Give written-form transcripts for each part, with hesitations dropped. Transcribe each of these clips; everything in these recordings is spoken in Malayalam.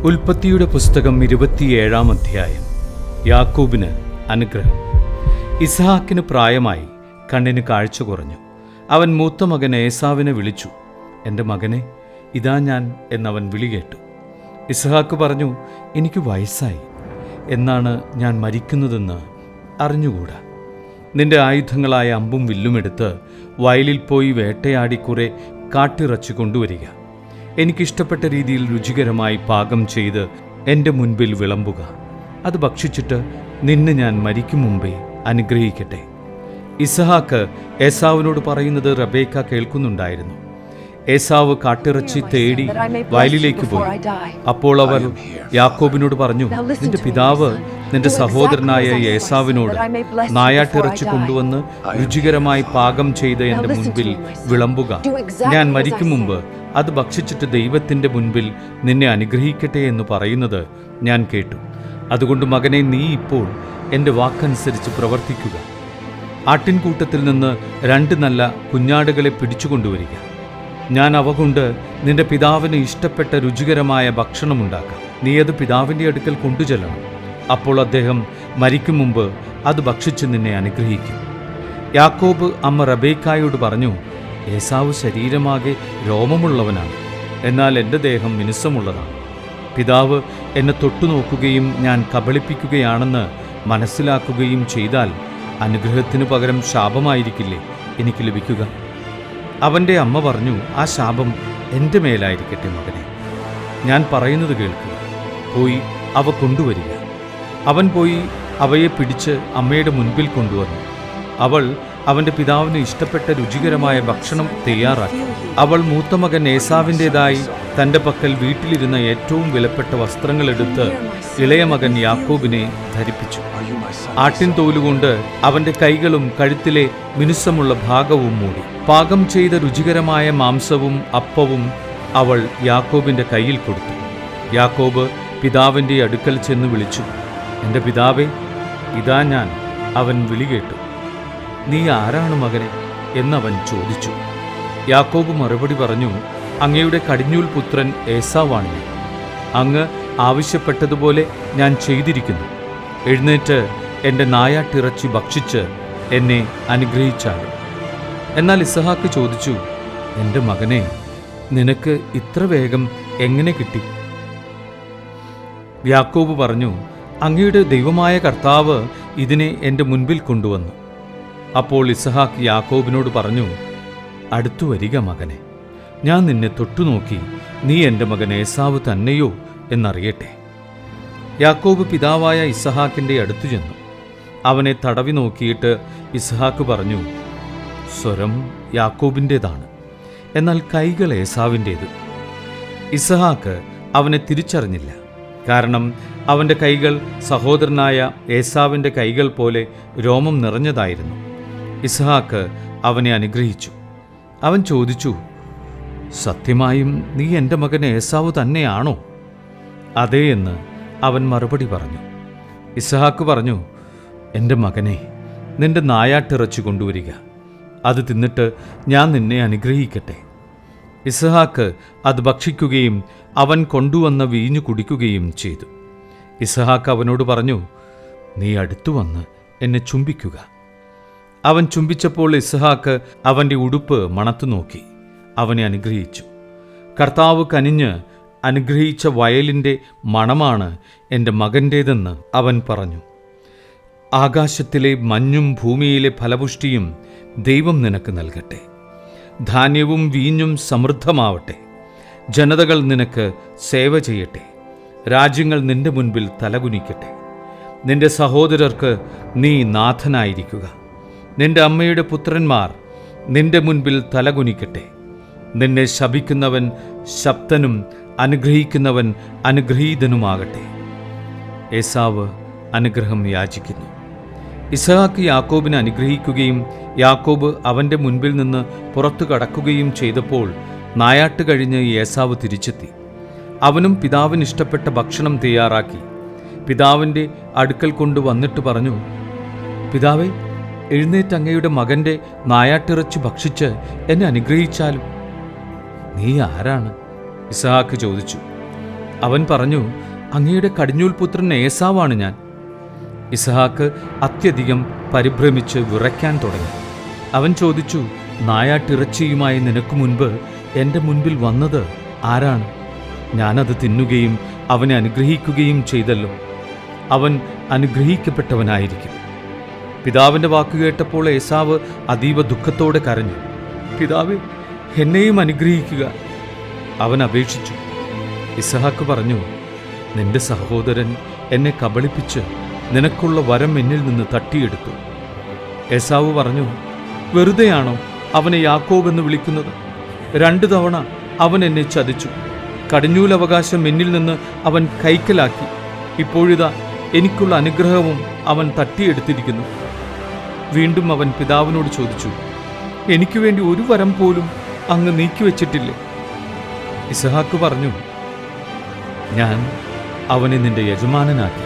ഉൽപ്പത്തിയുടെ പുസ്തകം 27-ാം അധ്യായം. യാക്കോബിന് അനുഗ്രഹം. ഇസ്ഹാക്കിന് പ്രായമായി, കണ്ണിന് കാഴ്ച കുറഞ്ഞു. അവൻ മൂത്ത മകൻ ഏസാവിനെ വിളിച്ചു. എൻ്റെ മകനെ, ഇതാ ഞാൻ എന്നവൻ വിളി കേട്ടു. ഇസ്ഹാക്ക് പറഞ്ഞു, എനിക്ക് വയസ്സായി, എന്നാണ് ഞാൻ മരിക്കുന്നതെന്ന് അറിഞ്ഞുകൂടാ. നിന്റെ ആയുധങ്ങളായ അമ്പും വില്ലുമെടുത്ത് വയലിൽ പോയി വേട്ടയാടി കുറെ കാട്ടിറച്ചി കൊണ്ടുവരിക. എനിക്കിഷ്ടപ്പെട്ട രീതിയിൽ രുചികരമായി പാകം ചെയ്ത് എൻ്റെ മുൻപിൽ വിളമ്പുക. അത് ഭക്ഷിച്ചിട്ട് നിന്നെ ഞാൻ മരിക്കും മുമ്പേ അനുഗ്രഹിക്കട്ടെ. ഇസ്ഹാക്ക് ഏസാവിനോട് പറയുന്നത് റബേക്ക കേൾക്കുന്നുണ്ടായിരുന്നു. ഏസാവ് കാട്ടിറച്ചി തേടി വയലിലേക്ക് പോയി. അപ്പോൾ അവർ യാക്കോബിനോട് പറഞ്ഞു, നിന്റെ പിതാവ് നിന്റെ സഹോദരനായ ഏസാവിനോട് നായാട്ടിറച്ചി കൊണ്ടുവന്ന് രുചികരമായി പാകം ചെയ്ത് എൻ്റെ മുൻപിൽ വിളമ്പുക. ഞാൻ മരിക്കും മുമ്പ് അത് ഭക്ഷിച്ചിട്ട് ദൈവത്തിൻ്റെ മുൻപിൽ നിന്നെ അനുഗ്രഹിക്കട്ടെ എന്ന് പറയുന്നത് ഞാൻ കേട്ടു. അതുകൊണ്ട് മകനെ, നീ ഇപ്പോൾ എൻ്റെ വാക്കനുസരിച്ച് പ്രവർത്തിക്കുക. ആട്ടിൻകൂട്ടത്തിൽ നിന്ന് 2 നല്ല കുഞ്ഞാടുകളെ പിടിച്ചുകൊണ്ടുവരിക. ഞാൻ അവ കൊണ്ട് നിന്റെ പിതാവിന് ഇഷ്ടപ്പെട്ട രുചികരമായ ഭക്ഷണമുണ്ടാക്കാം. നീ അത് പിതാവിൻ്റെ അടുക്കൽ കൊണ്ടുചെല്ലണം. അപ്പോൾ അദ്ദേഹം മരിക്കും മുമ്പ് അത് ഭക്ഷിച്ച് നിന്നെ അനുഗ്രഹിക്കും. യാക്കോബ് അമ്മ റബേക്കായോട് പറഞ്ഞു, ഏസാവ് ശരീരമാകെ രോമമുള്ളവനാണ്, എന്നാൽ എൻ്റെ ദേഹം മിനുസമുള്ളതാണ്. പിതാവ് എന്നെ തൊട്ടുനോക്കുകയും ഞാൻ കബളിപ്പിക്കുകയാണെന്ന് മനസ്സിലാക്കുകയും ചെയ്താൽ അനുഗ്രഹത്തിനു പകരം ശാപമായിരിക്കില്ലേ എനിക്ക് ലഭിക്കുക? അവൻ്റെ അമ്മ പറഞ്ഞു, ആ ശാപം എൻ്റെ മേലായിരിക്കട്ടെ മകനെ. ഞാൻ പറയുന്നത് കേൾക്കുക. പോയി അവ കൊണ്ടുവരിക. അവൻ പോയി അവയെ പിടിച്ച് അമ്മയുടെ മുൻപിൽ കൊണ്ടുവന്നു. അവൾ അവൻ്റെ പിതാവിന് ഇഷ്ടപ്പെട്ട രുചികരമായ ഭക്ഷണം തയ്യാറാക്കി. അവൾ മൂത്ത മകൻ ഏസാവിൻ്റെതായി തൻ്റെ പക്കൽ വീട്ടിലിരുന്ന ഏറ്റവും വിലപ്പെട്ട വസ്ത്രങ്ങളെടുത്ത് ഇളയ മകൻ യാക്കോബിനെ ധരിപ്പിച്ചു. ആട്ടിൻ തോലുകൊണ്ട് അവൻ്റെ കൈകളും കഴുത്തിലെ മിനുസമുള്ള ഭാഗവും മൂടി. പാകം ചെയ്ത രുചികരമായ മാംസവും അപ്പവും അവൾ യാക്കോബിൻ്റെ കയ്യിൽ കൊടുത്തു. യാക്കോബ് പിതാവിൻ്റെ അടുക്കൽ ചെന്ന് വിളിച്ചു, എൻ്റെ പിതാവേ, ഇതാ ഞാൻ. അവൻ വിളി കേട്ടു. നീ ആരാണ് മകനെ എന്നവൻ ചോദിച്ചു. യാക്കോബ് മറുപടി പറഞ്ഞു, അങ്ങയുടെ കടിഞ്ഞൂൽ പുത്രൻ ഏസാവാണ് ഞാൻ. അങ്ങ് ആവശ്യപ്പെട്ടതുപോലെ ഞാൻ ചെയ്തിരിക്കുന്നു. എഴുന്നേറ്റ് എൻ്റെ നായാട്ടിറച്ചി ഭക്ഷിച്ച് എന്നെ അനുഗ്രഹിച്ചാലും. എന്നാൽ ഇസ്ഹാക്ക് ചോദിച്ചു, എൻ്റെ മകനെ, നിനക്ക് ഇത്ര വേഗം എങ്ങനെ കിട്ടി? യാക്കോബ് പറഞ്ഞു, അങ്ങയുടെ ദൈവമായ കർത്താവ് ഇതിനെ എൻ്റെ മുൻപിൽ കൊണ്ടുവന്നു. അപ്പോൾ ഇസ്ഹാക്ക് യാക്കോബിനോട് പറഞ്ഞു, അടുത്തു വരിക മകനെ, ഞാൻ നിന്നെ തൊട്ടുനോക്കി നീ എൻ്റെ മകൻ ഏസാവ് തന്നെയോ എന്നറിയട്ടെ. യാക്കോബ് പിതാവായ ഇസ്ഹാക്കിൻ്റെ അടുത്തു ചെന്നു. അവനെ തടവി നോക്കിയിട്ട് ഇസ്ഹാക്ക് പറഞ്ഞു, സ്വരം യാക്കോബിൻ്റേതാണ്, എന്നാൽ കൈകൾ ഏസാവിൻ്റേത്. ഇസ്ഹാക്ക് അവനെ തിരിച്ചറിഞ്ഞില്ല, കാരണം അവൻ്റെ കൈകൾ സഹോദരനായ ഏസാവിൻ്റെ കൈകൾ പോലെ രോമം നിറഞ്ഞതായിരുന്നു. ഇസ്ഹാക്ക് അവനെ അനുഗ്രഹിച്ചു. അവൻ ചോദിച്ചു, സത്യമായും നീ എൻ്റെ മകൻ ഏസാവ് തന്നെയാണോ? അതേ എന്ന് അവൻ മറുപടി പറഞ്ഞു. ഇസ്ഹാക്ക് പറഞ്ഞു, എൻ്റെ മകനെ, നിന്റെ നായാട്ടിറച്ചി കൊണ്ടുവരിക. അത് തിന്നിട്ട് ഞാൻ നിന്നെ അനുഗ്രഹിക്കട്ടെ. ഇസ്ഹാക്ക് അത് ഭക്ഷിക്കുകയും അവൻ കൊണ്ടുവന്ന വീഞ്ഞു കുടിക്കുകയും ചെയ്തു. ഇസ്ഹാക്ക് അവനോട് പറഞ്ഞു, നീ അടുത്തു വന്ന് എന്നെ ചുംബിക്കുക. അവൻ ചുംബിച്ചപ്പോൾ ഇസ്ഹാക്ക് അവൻ്റെ ഉടുപ്പ് മണത്തു നോക്കി അവനെ അനുഗ്രഹിച്ചു. കർത്താവ് കനിഞ്ഞ് അനുഗ്രഹിച്ച വയലിൻ്റെ മണമാണ് എൻ്റെ മകൻ്റേതെന്ന് അവൻ പറഞ്ഞു. ആകാശത്തിലെ മഞ്ഞും ഭൂമിയിലെ ഫലപുഷ്ടിയും ദൈവം നിനക്ക് നൽകട്ടെ. ധാന്യവും വീഞ്ഞും സമൃദ്ധമാവട്ടെ. ജനതകൾ നിനക്ക് സേവ ചെയ്യട്ടെ. രാജ്യങ്ങൾ നിന്റെ മുൻപിൽ തലകുനിക്കട്ടെ. നിന്റെ സഹോദരർക്ക് നീ നാഥനായിരിക്കുക. നിന്റെ അമ്മയുടെ പുത്രന്മാർ നിന്റെ മുൻപിൽ തലകുനിക്കട്ടെ. നിന്നെ ശപിക്കുന്നവൻ ശപ്തനും അനുഗ്രഹിക്കുന്നവൻ അനുഗ്രഹീതനുമാകട്ടെ. ഏസാവ് അനുഗ്രഹം യാചിക്കുന്നു. ഇസ്ഹാക്ക് യാക്കോബിനെ അനുഗ്രഹിക്കുകയും യാക്കോബ് അവൻ്റെ മുൻപിൽ നിന്ന് പുറത്തു കടക്കുകയും ചെയ്തപ്പോൾ നായാട്ട് കഴിഞ്ഞ് ഏസാവ് തിരിച്ചെത്തി. അവനും പിതാവിന് ഇഷ്ടപ്പെട്ട ഭക്ഷണം തയ്യാറാക്കി പിതാവിൻ്റെ അടുക്കൽ കൊണ്ടുവന്നിട്ട് പറഞ്ഞു, പിതാവേ, എഴുന്നേറ്റ് അങ്ങയുടെ മകൻ്റെ നായാട്ടിറച്ചി ഭക്ഷിച്ച് എന്നെ അനുഗ്രഹിച്ചാലും. നീ ആരാണ്? ഇസ്ഹാക്ക് ചോദിച്ചു. അവൻ പറഞ്ഞു, അങ്ങയുടെ കടിഞ്ഞൂൽ പുത്രൻ ഏസാവാണ് ഞാൻ. ഇസഹാക്ക് അത്യധികം പരിഭ്രമിച്ച് വിറയ്ക്കാൻ തുടങ്ങി. അവൻ ചോദിച്ചു, നായാട്ടിറച്ചിയുമായി നിനക്ക് മുൻപ് എൻ്റെ മുൻപിൽ വന്നത് ആരാണ്? ഞാനത് തിന്നുകയും അവനെ അനുഗ്രഹിക്കുകയും ചെയ്തല്ലോ. അവൻ അനുഗ്രഹിക്കപ്പെട്ടവനായിരിക്കും. പിതാവിൻ്റെ വാക്ക് കേട്ടപ്പോൾ ഏസാവ് അതീവ ദുഃഖത്തോടെ കരഞ്ഞു. പിതാവേ, എന്നെയും അനുഗ്രഹിക്കുക, അവൻ അപേക്ഷിച്ചു. ഇസഹാക്ക് പറഞ്ഞു, നിന്റെ സഹോദരൻ എന്നെ കബളിപ്പിച്ച് നിനക്കുള്ള വരം എന്നിൽ നിന്ന് തട്ടിയെടുത്തു. ഏസാവ് പറഞ്ഞു, വെറുതെയാണോ അവനെ യാക്കോബ് എന്ന് വിളിക്കുന്നത്? 2 തവണ അവൻ എന്നെ ചതിച്ചു. കടിഞ്ഞൂലവകാശം എന്നിൽ നിന്ന് അവൻ കൈക്കലാക്കി. ഇപ്പോഴിതാ എനിക്കുള്ള അനുഗ്രഹവും അവൻ തട്ടിയെടുത്തിരിക്കുന്നു. വീണ്ടും അവൻ പിതാവിനോട് ചോദിച്ചു, എനിക്ക് വേണ്ടി ഒരു വരം പോലും അങ്ങ് നീക്കിവെച്ചിട്ടില്ലേ? ഇസഹാക്ക് പറഞ്ഞു, ഞാൻ അവനെ നിന്റെ യജമാനനാക്കി,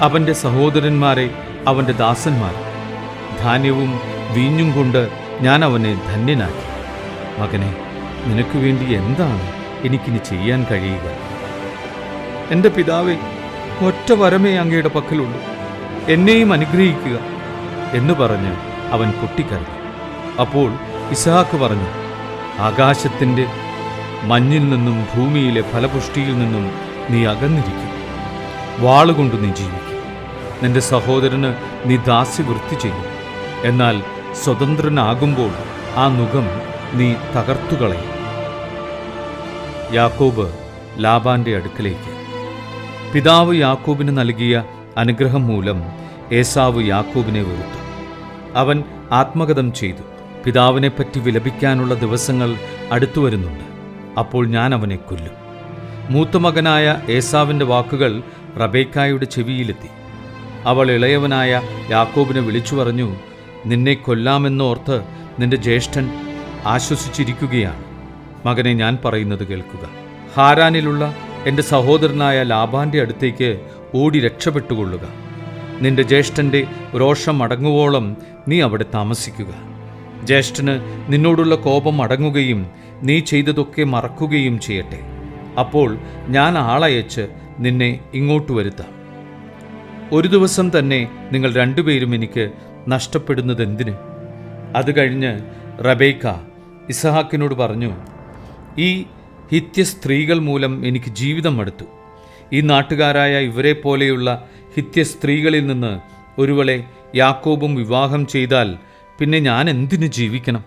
അവൻ്റെ സഹോദരന്മാരെ അവൻ്റെ ദാസന്മാർ. ധാന്യവും വീഞ്ഞും കൊണ്ട് ഞാൻ അവനെ ധന്യനാക്കി. മകനെ, നിനക്ക് വേണ്ടി എന്താണ് എനിക്കിനി ചെയ്യാൻ കഴിയുക? എൻ്റെ പിതാവേ, ഒറ്റ വരമേ അങ്ങയുടെ പക്കലുള്ളൂ, എന്നെയും അനുഗ്രഹിക്കുക എന്ന് പറഞ്ഞ് അവൻ പൊട്ടിക്കരഞ്ഞു. അപ്പോൾ ഇസഹാക്ക് പറഞ്ഞു, ആകാശത്തിൻ്റെ മഞ്ഞിൽ നിന്നും ഭൂമിയിലെ ഫലപുഷ്ടിയിൽ നിന്നും നീ അകന്നിരിക്കും. വാളുകൊണ്ട് നീ ജീവിക്കും. നിന്റെ സഹോദരന് നീ ദാസ്യവൃത്തി ചെയ്യും. എന്നാൽ സ്വതന്ത്രനാകുമ്പോൾ ആ നുകം നീ തകർത്തുകളയും. യാക്കോബ് ലാബാന്റെ അടുക്കലേക്ക്. പിതാവ് യാക്കോബിന് നൽകിയ അനുഗ്രഹം മൂലം ഏസാവ് യാക്കോബിനെ വെറുത്തു. അവൻ ആത്മഗതം ചെയ്തു. പിതാവിനെപ്പറ്റി വിലപിക്കാനുള്ള ദിവസങ്ങൾ അടുത്തു വരുന്നുണ്ട്. അപ്പോൾ ഞാൻ അവനെ കൊല്ലും. മൂത്ത മകനായ ഏസാവിൻ്റെ വാക്കുകൾ റബേക്കായുടെ ചെവിയിലെത്തി. അവൾ ഇളയവനായ യാക്കോബിനെ വിളിച്ചു പറഞ്ഞു, നിന്നെ കൊല്ലാമെന്നോർത്ത് നിന്റെ ജ്യേഷ്ഠൻ ആശ്വസിച്ചിരിക്കുകയാണ്. മകനെ, ഞാൻ പറയുന്നത് കേൾക്കുക. ഹാരാനിലുള്ള എൻ്റെ സഹോദരനായ ലാബാന്റെ അടുത്തേക്ക് ഓടി രക്ഷപ്പെട്ടുകൊള്ളുക. നിന്റെ ജ്യേഷ്ഠൻ്റെ രോഷം അടങ്ങുവോളം നീ അവിടെ താമസിക്കുക. ജ്യേഷ്ഠന് നിന്നോടുള്ള കോപം അടങ്ങുകയും നീ ചെയ്തതൊക്കെ മറക്കുകയും ചെയ്യട്ടെ. അപ്പോൾ ഞാൻ ആളയച്ച് നിന്നെ ഇങ്ങോട്ട് വരുത്താം. ഒരു ദിവസം തന്നെ നിങ്ങൾ 2 പേരും എനിക്ക് നഷ്ടപ്പെടുന്നതെന്തിന്? അത് കഴിഞ്ഞ് റബേക്ക ഇസഹാക്കിനോട് പറഞ്ഞു, ഈ ഹിത്യ സ്ത്രീകൾ മൂലം എനിക്ക് ജീവിതം മടുത്തു. ഈ നാട്ടുകാരായ ഇവരെ പോലെയുള്ള ഹിത്യ സ്ത്രീകളിൽ നിന്ന് ഒരുവളെ യാക്കോബും വിവാഹം ചെയ്താൽ പിന്നെ ഞാൻ എന്തിനു ജീവിക്കണം?